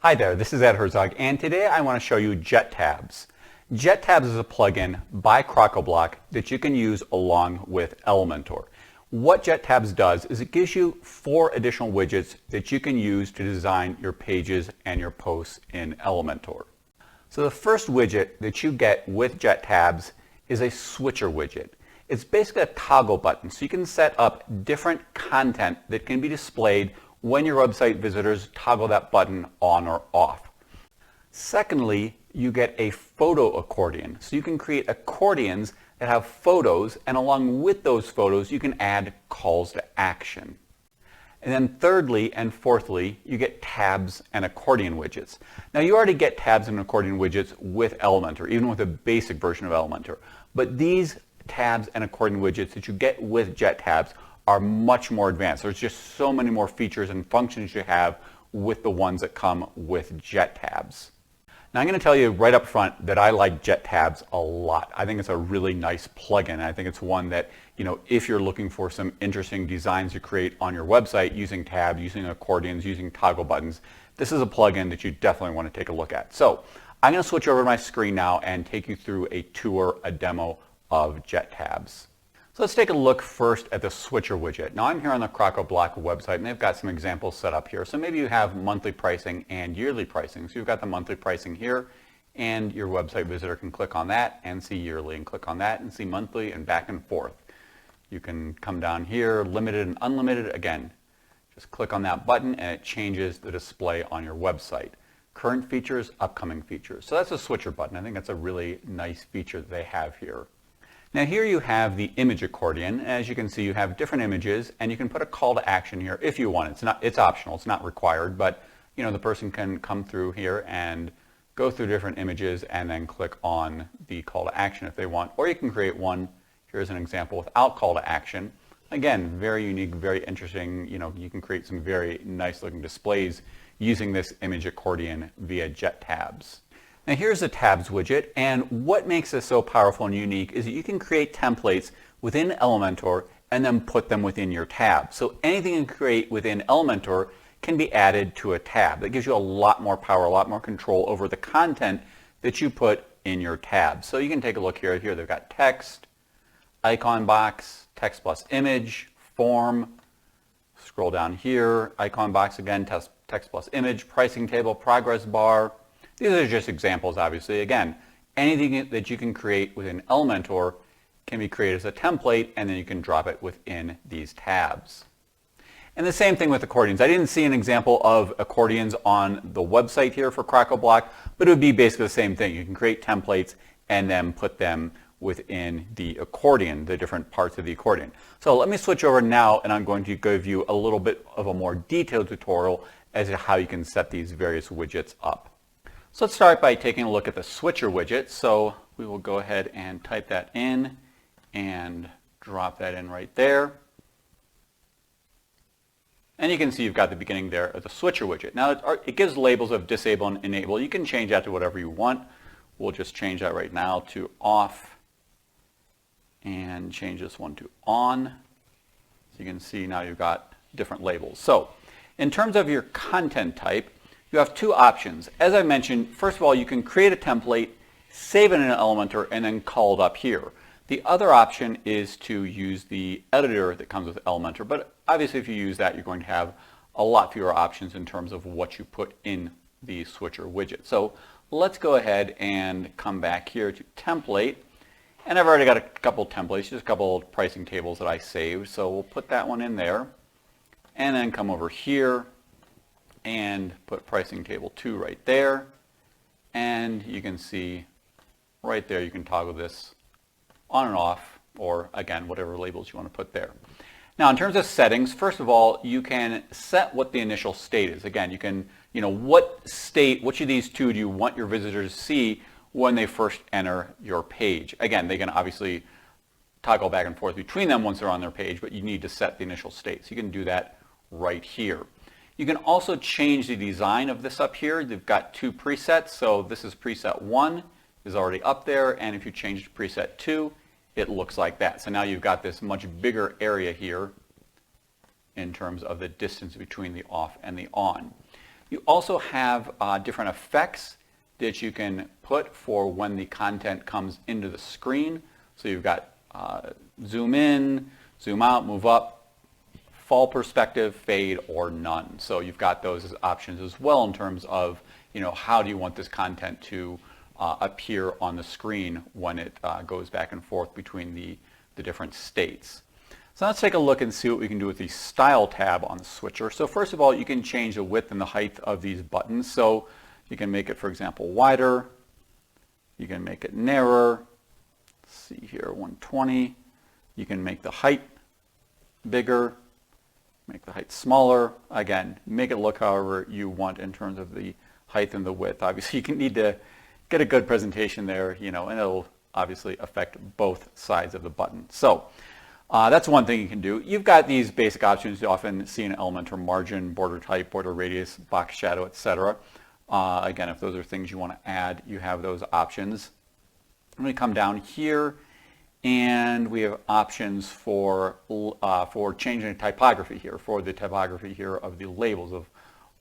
Hi there, this is Ed Herzog, and today I want to show you JetTabs. JetTabs is a plugin by CrocoBlock that you can use along with Elementor. What JetTabs does is it gives you 4 additional widgets that you can use to design your pages and your posts in Elementor. So the first widget that you get with JetTabs is a switcher widget. It's basically a toggle button, so you can set up different content that can be displayed when your website visitors toggle that button on or off. Secondly, you get a photo accordion. So you can create accordions that have photos, and along with those photos, you can add calls to action. And then thirdly and fourthly, you get tabs and accordion widgets. Now you already get tabs and accordion widgets with Elementor, even with a basic version of Elementor. But these tabs and accordion widgets that you get with JetTabs are much more advanced. There's just so many more features and functions you have with the ones that come with JetTabs. Now I'm going to tell you right up front that I like JetTabs a lot. I think it's a really nice plugin. I think it's one that, if you're looking for some interesting designs to create on your website using tabs, using accordions, using toggle buttons, this is a plugin that you definitely want to take a look at. So I'm going to switch over to my screen now and take you through a tour, a demo of JetTabs. So let's take a look first at the switcher widget. Now I'm here on the CrocoBlock website, and they've got some examples set up here. So maybe you have monthly pricing and yearly pricing. So you've got the monthly pricing here, and your website visitor can click on that and see yearly, and click on that and see monthly, and back and forth. You can come down here, limited and unlimited. Again, just click on that button and it changes the display on your website. Current features, upcoming features. So that's a switcher button. I think that's a really nice feature that they have here. Now here you have the image accordion. As you can see, you have different images, and you can put a call to action here if you want. It's optional, it's not required, but the person can come through here and go through different images and then click on the call to action if they want. Or you can create one, here's an example, without call to action. Again, very unique, very interesting. You can create some very nice looking displays using this image accordion via JetTabs. Now here's the tabs widget, and what makes this so powerful and unique is that you can create templates within Elementor and then put them within your tab. So anything you create within Elementor can be added to a tab. That gives you a lot more power, a lot more control over the content that you put in your tab. So you can take a look here. Here they've got text, icon box, text plus image, form. Scroll down here, icon box again, text plus image, pricing table, progress bar. These are just examples, obviously. Again, anything that you can create within Elementor can be created as a template, and then you can drop it within these tabs. And the same thing with accordions. I didn't see an example of accordions on the website here for CrocoBlock, but it would be basically the same thing. You can create templates and then put them within the accordion, the different parts of the accordion. So let me switch over now, and I'm going to give you a little bit of a more detailed tutorial as to how you can set these various widgets up. So let's start by taking a look at the switcher widget. So we will go ahead and type that in and drop that in right there. And you can see you've got the beginning there of the switcher widget. Now it gives labels of disable and enable. You can change that to whatever you want. We'll just change that right now to off and change this one to on. So you can see now you've got different labels. So in terms of your content type, you have 2 options. As I mentioned, first of all, you can create a template, save it in Elementor, and then call it up here. The other option is to use the editor that comes with Elementor, but obviously if you use that, you're going to have a lot fewer options in terms of what you put in the switcher widget. So let's go ahead and come back here to template, and I've already got a couple templates, just a couple of pricing tables that I saved, so we'll put that one in there, and then come over here and put pricing table 2 right there, and you can see right there you can toggle this on and off, or again whatever labels you want to put there. Now in terms of settings, first of all you can set what the initial state is. Again, you can, what state, which of these 2 do you want your visitors to see when they first enter your page. Again, they can obviously toggle back and forth between them once they're on their page, but you need to set the initial state. So you can do that right here. You can also change the design of this up here. They've got 2 presets. So this is preset 1 is already up there, and if you change to preset 2, it looks like that. So now you've got this much bigger area here in terms of the distance between the off and the on. You also have different effects that you can put for when the content comes into the screen. So you've got zoom in, zoom out, move up, fall perspective, fade, or none. So you've got those as options as well in terms of, how do you want this content to appear on the screen when it goes back and forth between the different states. So let's take a look and see what we can do with the Style tab on the switcher. So first of all, you can change the width and the height of these buttons. So you can make it, for example, wider. You can make it narrower. Let's see here, 120. You can make the height bigger, make the height smaller. Again, make it look however you want in terms of the height and the width. Obviously, you need to get a good presentation there, and it'll obviously affect both sides of the button. So that's one thing you can do. You've got these basic options you often see in Elementor: margin, border type, border radius, box shadow, etc. Again, if those are things you want to add, you have those options. Let me come down here, and we have options for changing typography here, for the typography here of the labels of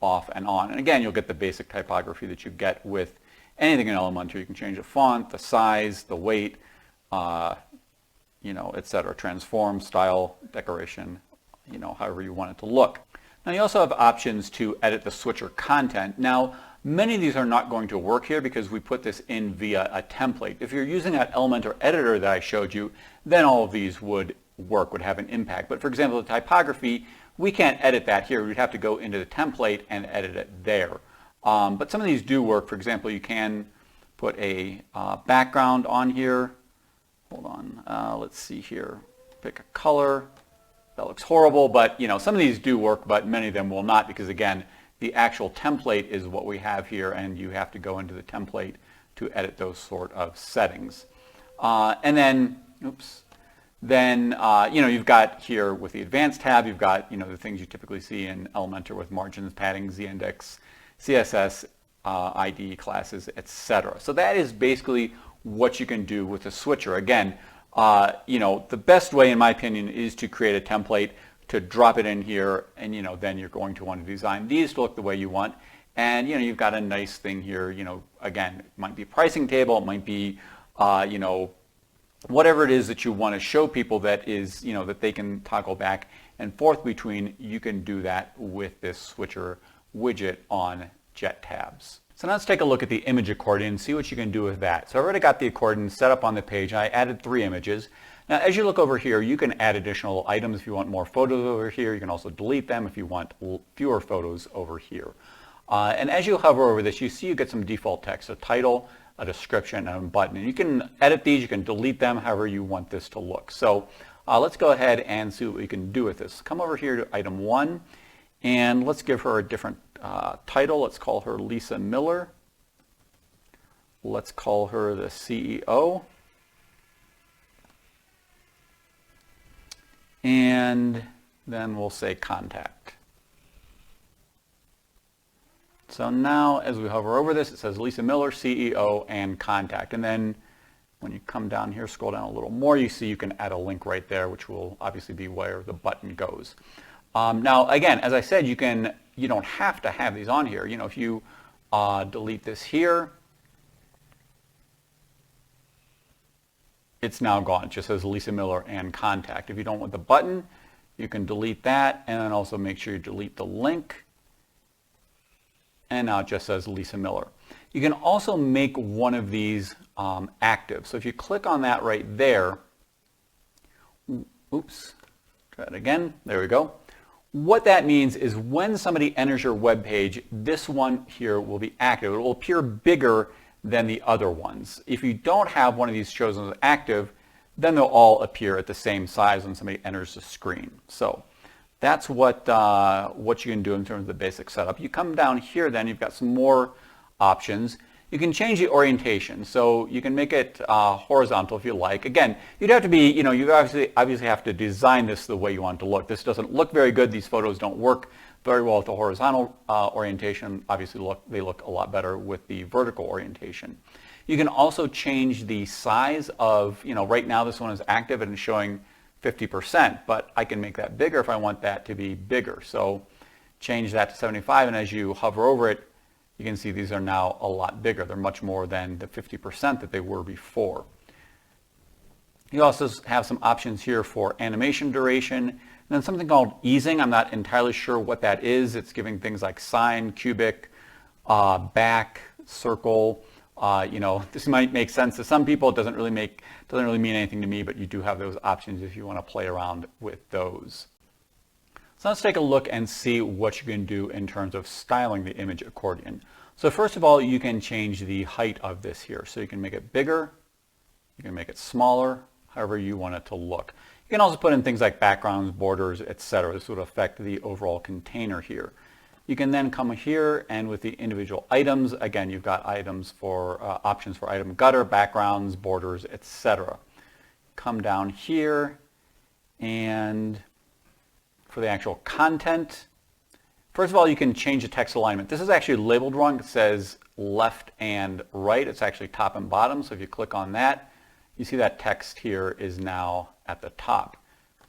off and on. And again, you'll get the basic typography that you get with anything in Elementor. You can change the font, the size, the weight, etc. Transform, style, decoration, however you want it to look. Now you also have options to edit the switcher content. Now, many of these are not going to work here because we put this in via a template. If you're using that Elementor editor that I showed you, then all of these would work, would have an impact. But for example, the typography, we can't edit that here. We'd have to go into the template and edit it there. But some of these do work. For example, you can put a background on here. Hold on, let's see here. Pick a color. That looks horrible, but some of these do work, but many of them will not, because again, the actual template is what we have here, and you have to go into the template to edit those sort of settings. And then, you've got here with the Advanced tab, you've got the things you typically see in Elementor with margins, padding, z-index, CSS, ID classes, etc. So that is basically what you can do with a switcher. Again, the best way, in my opinion, is to create a template, to drop it in here, and then you're going to want to design these to look the way you want. And you've got a nice thing here. Again, it might be a pricing table, it might be whatever it is that you want to show people that is that they can toggle back and forth between. You can do that with this switcher widget on JetTabs. So now let's take a look at the image accordion and see what you can do with that. So I've already got the accordion set up on the page. I added 3 images. Now as you look over here, you can add additional items if you want more photos over here. You can also delete them if you want fewer photos over here. And as you hover over this, you see you get some default text, a title, a description, and a button. And you can edit these, you can delete them however you want this to look. So let's go ahead and see what we can do with this. Come over here to item 1, and let's give her a different title. Let's call her Lisa Miller. Let's call her the CEO. And then we'll say contact. So now as we hover over this, it says Lisa Miller, CEO, and contact. And then when you come down here, scroll down a little more, you see you can add a link right there, which will obviously be where the button goes. Now again, as I said, you don't have to have these on here. If you delete this here, it's now gone. It just says Lisa Miller and contact. If you don't want the button, you can delete that, and then also make sure you delete the link. And now it just says Lisa Miller. You can also make one of these active. So if you click on that right there, oops, try it again, there we go. What that means is when somebody enters your web page, this one here will be active. It will appear bigger than the other ones. If you don't have one of these chosen as active, then they'll all appear at the same size when somebody enters the screen. So that's what you can do in terms of the basic setup. You come down here, then you've got some more options. You can change the orientation, so you can make it horizontal if you like. Again, you'd have to be, you obviously have to design this the way you want it to look. This doesn't look very good. These photos don't work very well with the horizontal orientation. Obviously, they look a lot better with the vertical orientation. You can also change the size of, right now this one is active and it's showing 50%, but I can make that bigger if I want that to be bigger. So, change that to 75, and as you hover over it, you can see these are now a lot bigger. They're much more than the 50% that they were before. You also have some options here for animation duration, and then something called easing. I'm not entirely sure what that is. It's giving things like sine, cubic, back, circle. This might make sense to some people. It doesn't really mean anything to me, but you do have those options if you want to play around with those. So let's take a look and see what you can do in terms of styling the image accordion. So first of all, you can change the height of this here. So you can make it bigger, you can make it smaller, however you want it to look. You can also put in things like backgrounds, borders, etc. This would affect the overall container here. You can then come here and with the individual items, again, you've got items for options for item gutter, backgrounds, borders, etc. Come down here and for the actual content, first of all, you can change the text alignment. This is actually labeled wrong. It says left and right. It's actually top and bottom. So if you click on that, you see that text here is now at the top.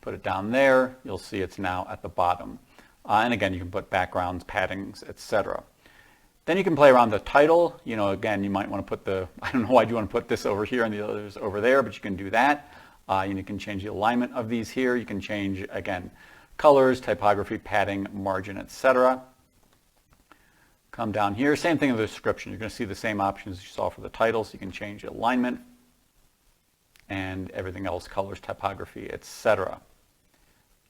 Put it down there, you'll see it's now at the bottom. And again, you can put backgrounds, paddings, etc. Then you can play around the title. Again, you might want to put I don't know why you want to put this over here and the others over there, but you can do that. You can change the alignment of these here. You can change, again, colors, typography, padding, margin, etc. Come down here, same thing in the description. You're going to see the same options you saw for the title, so you can change the alignment and everything else, colors, typography, etc.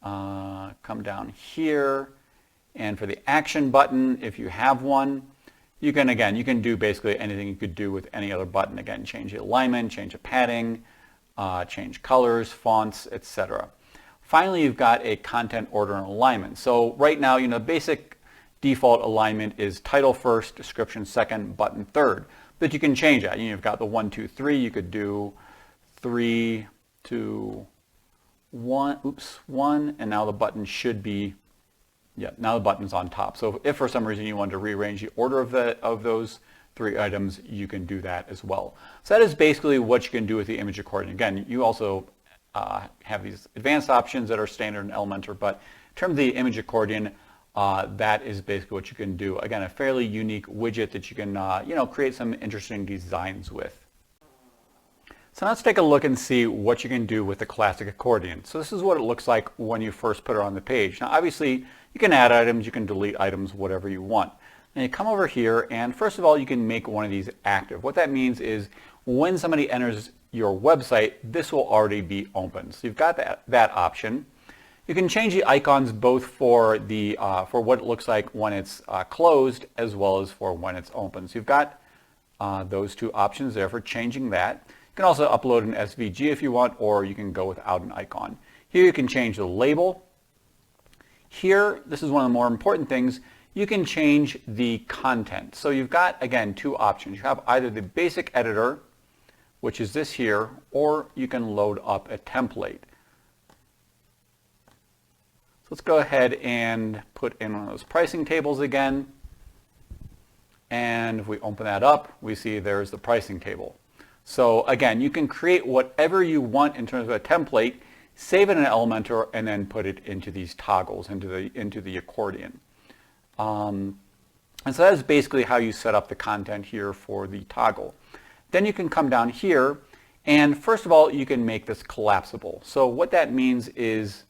Come down here, and for the action button, if you have one, you can do basically anything you could do with any other button. Again, change the alignment, change the padding, change colors, fonts, etc. Finally, you've got a content order and alignment. So right now, basic default alignment is title first, description second, button third. But you can change that. You've got the 1, 2, 3. You could do 3, 2, 1, and now the button should be, now the button's on top. So if for some reason you wanted to rearrange the order of those 3 items, you can do that as well. So that is basically what you can do with the image accordion. Again, you also have these advanced options that are standard in Elementor, but in terms of the image accordion, that is basically what you can do. Again, a fairly unique widget that you can create some interesting designs with. So now let's take a look and see what you can do with the classic accordion. So this is what it looks like when you first put it on the page. Now obviously you can add items, you can delete items, whatever you want. And you come over here, and first of all, you can make one of these active. What that means is when somebody enters your website, this will already be open. So you've got that option. You can change the icons both for what it looks like when it's closed as well as for when it's open. So you've got those 2 options there for changing that. You can also upload an SVG if you want, or you can go without an icon. Here you can change the label. Here, this is one of the more important things, you can change the content. So you've got, again, 2 options. You have either the basic editor, which is this here, or you can load up a template. So let's go ahead and put in one of those pricing tables again. And if we open that up, we see there's the pricing table. So again, you can create whatever you want in terms of a template, save it in Elementor, and then put it into these toggles, into the accordion. And so that is basically how you set up the content here for the toggle. Then you can come down here, and first of all, you can make this collapsible. So what that means is,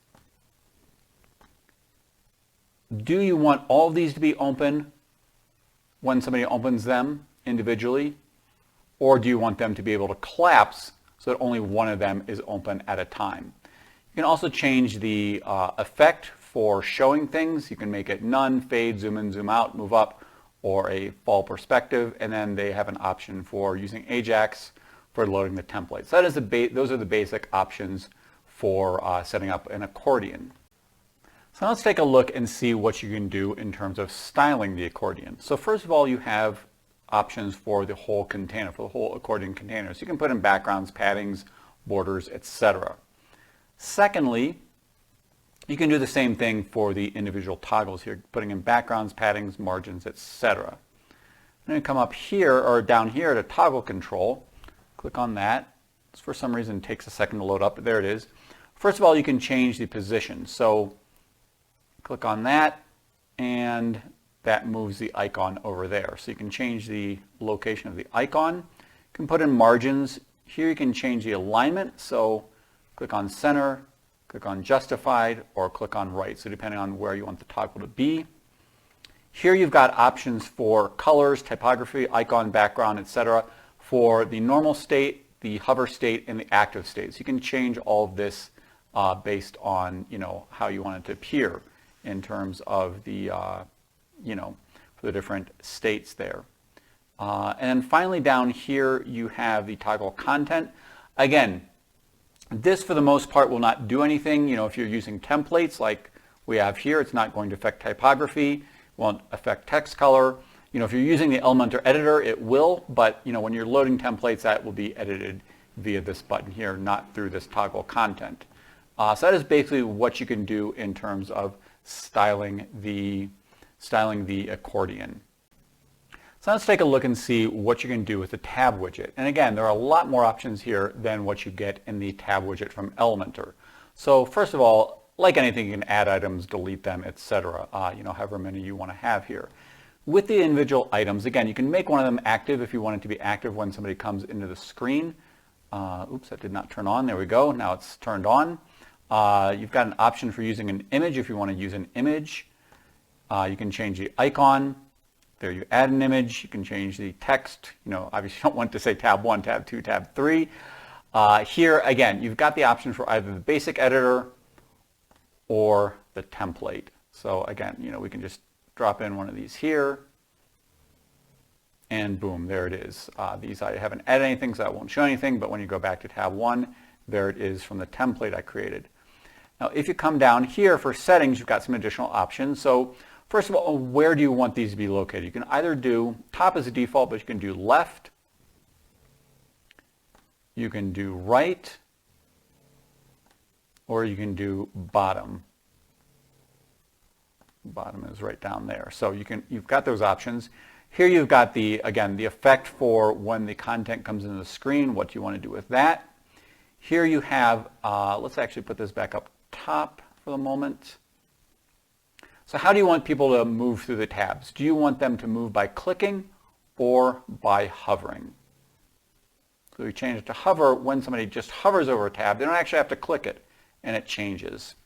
do you want all of these to be open when somebody opens them individually? Or do you want them to be able to collapse so that only one of them is open at a time? You can also change the effect for showing things. You can make it none, fade, zoom in, zoom out, move up, or a fall perspective. And then they have an option for using Ajax for loading the template. So that is those are the basic options for setting up an accordion. So let's take a look and see what you can do in terms of styling the accordion. So first of all, you have options for the whole container, for the whole accordion container. So you can put in backgrounds, paddings, borders, etc. Secondly, you can do the same thing for the individual toggles here, putting in backgrounds, paddings, margins, etc. Then you come up here or down here to toggle control. Click on that. This for some reason takes a second to load up, but there it is. First of all, you can change the position. So click on that, and that moves the icon over there. So you can change the location of the icon. You can put in margins. Here you can change the alignment. So click on center, click on justified, or click on right. So depending on where you want the toggle to be. Here you've got options for colors, typography, icon, background, etc. for the normal state, the hover state, and the active state. So you can change all of this based on how you want it to appear in terms of the for the different states there. And then finally down here you have the toggle content. Again, this for the most part will not do anything. If you're using templates like we have here, it's not going to affect typography, won't affect text color. If you're using the Elementor editor, it will, but when you're loading templates, that will be edited via this button here, not through this toggle content. So that is basically what you can do in terms of styling the accordion. So let's take a look and see what you can do with the tab widget. And again, there are a lot more options here than what you get in the tab widget from Elementor. So first of all, like anything, you can add items, delete them, etc. However many you want to have here. With the individual items, again, you can make one of them active if you want it to be active when somebody comes into the screen. Oops, that did not turn on. There we go. Now it's turned on. You've got an option for using an image if you want to use an image. You can change the icon. There you add an image. You can change the text. Obviously you don't want to say tab 1, tab 2, tab 3. Here, again, you've got the option for either the basic editor or the template. So again, we can just drop in one of these here, and boom, there it is. These I haven't added anything, so that won't show anything, but when you go back to tab 1, there it is from the template I created. Now, if you come down here for settings, you've got some additional options. So first of all, where do you want these to be located? You can either do, top is the default, but you can do left, you can do right, or you can do bottom. Bottom is right down there. So you've got those options. Here you've got the effect for when the content comes into the screen, what you want to do with that. Here you have, let's actually put this back up top for the moment. So how do you want people to move through the tabs? Do you want them to move by clicking or by hovering? So we change it to hover. When somebody just hovers over a tab, they don't actually have to click it, and it changes.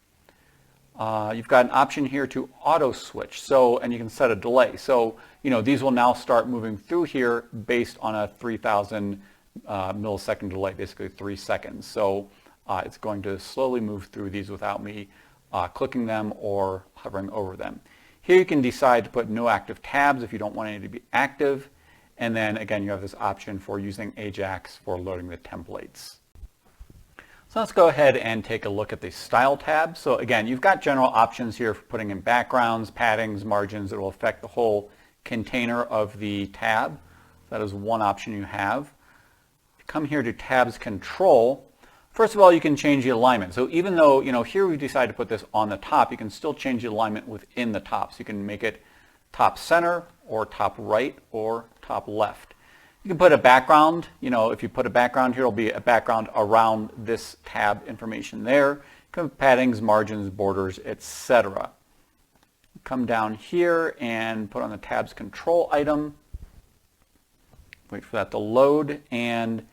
You've got an option here to auto switch, and you can set a delay. So these will now start moving through here based on a 3,000 millisecond delay, basically 3 seconds. So it's going to slowly move through these without me clicking them or hovering over them. Here you can decide to put no active tabs if you don't want any to be active. And then again, you have this option for using Ajax for loading the templates. So let's go ahead and take a look at the Style tab. So again, you've got general options here for putting in backgrounds, paddings, margins that will affect the whole container of the tab. That is one option you have. Come here to Tabs Control. First of all, you can change the alignment. So even though, here we decided to put this on the top, you can still change the alignment within the top. So you can make it top center or top right or top left. You can put a background. If you put a background here, it'll be a background around this tab information there. You can have paddings, margins, borders, etc. Come down here and put on the Tabs Control item. Wait for that to load. And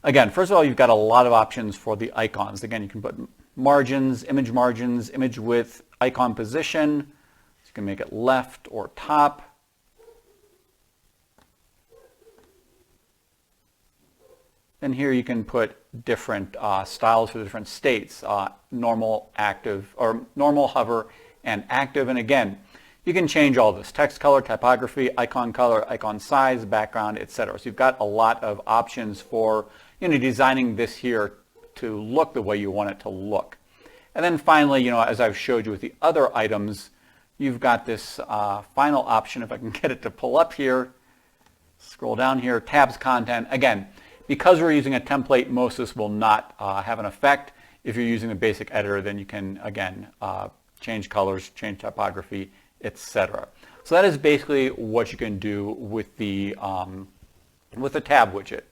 again, first of all, you've got a lot of options for the icons. Again, you can put margins, image width, icon position. So you can make it left or top. And here you can put different styles for different states, normal, active, or normal, hover, and active. And again, you can change all this: text color, typography, color, icon size, background, etc. So you've got a lot of options for designing this here to look the way you want it to look. And then finally, as I've showed you with the other items, you've got this final option. If I can get it to pull up here, scroll down here, tabs content. Again, because we're using a template, most of this will not have an effect. If you're using the basic editor, then you can, again, change colors, change typography, etc. So that is basically what you can do with the tab widget.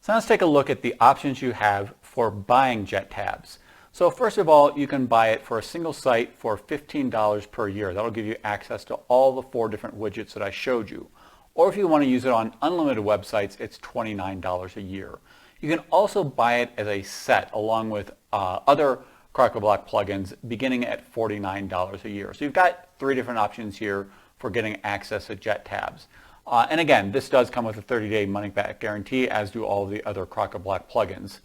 So let's take a look at the options you have for buying JetTabs. So first of all, you can buy it for a single site for $15 per year. That'll give you access to all the 4 different widgets that I showed you. Or if you want to use it on unlimited websites, it's $29 a year. You can also buy it as a set along with other Crocoblock plugins beginning at $49 a year. So you've got 3 different options here for getting access to JetTabs. And again, this does come with a 30-day money-back guarantee, as do all of the other Crocoblock plugins.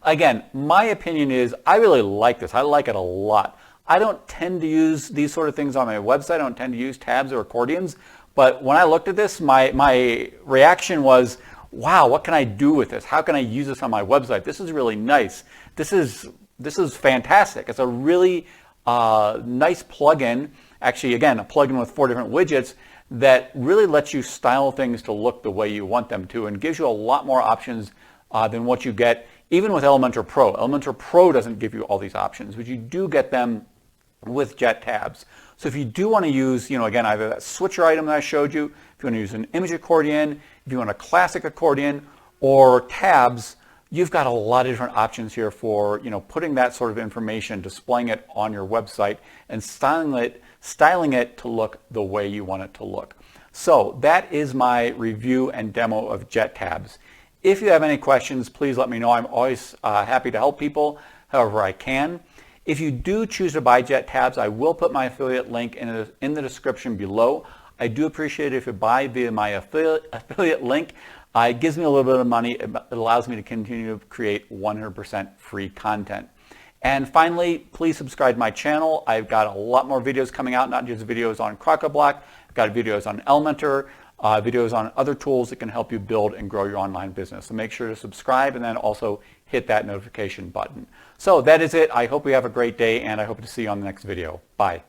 Again, my opinion is I really like this. I like it a lot. I don't tend to use these sort of things on my website. I don't tend to use tabs or accordions. But when I looked at this, my reaction was, wow, what can I do with this? How can I use this on my website? This is really nice. This is fantastic. It's a really nice plugin. Actually, again, a plugin with 4 different widgets that really lets you style things to look the way you want them to and gives you a lot more options than what you get even with Elementor Pro. Elementor Pro doesn't give you all these options, but you do get them with JetTabs. So if you do want to use, again, either that switcher item that I showed you, if you want to use an image accordion, if you want a classic accordion, or tabs, you've got a lot of different options here for, putting that sort of information, displaying it on your website, and styling it to look the way you want it to look. So that is my review and demo of JetTabs. If you have any questions, please let me know. I'm always happy to help people however I can. If you do choose to buy JetTabs, I will put my affiliate link in the description below. I do appreciate it if you buy via my affiliate link. It gives me a little bit of money. It allows me to continue to create 100% free content. And finally, please subscribe to my channel. I've got a lot more videos coming out, not just videos on Crocoblock. I've got videos on Elementor, videos on other tools that can help you build and grow your online business. So make sure to subscribe and then also hit that notification button. So that is it. I hope you have a great day, and I hope to see you on the next video. Bye.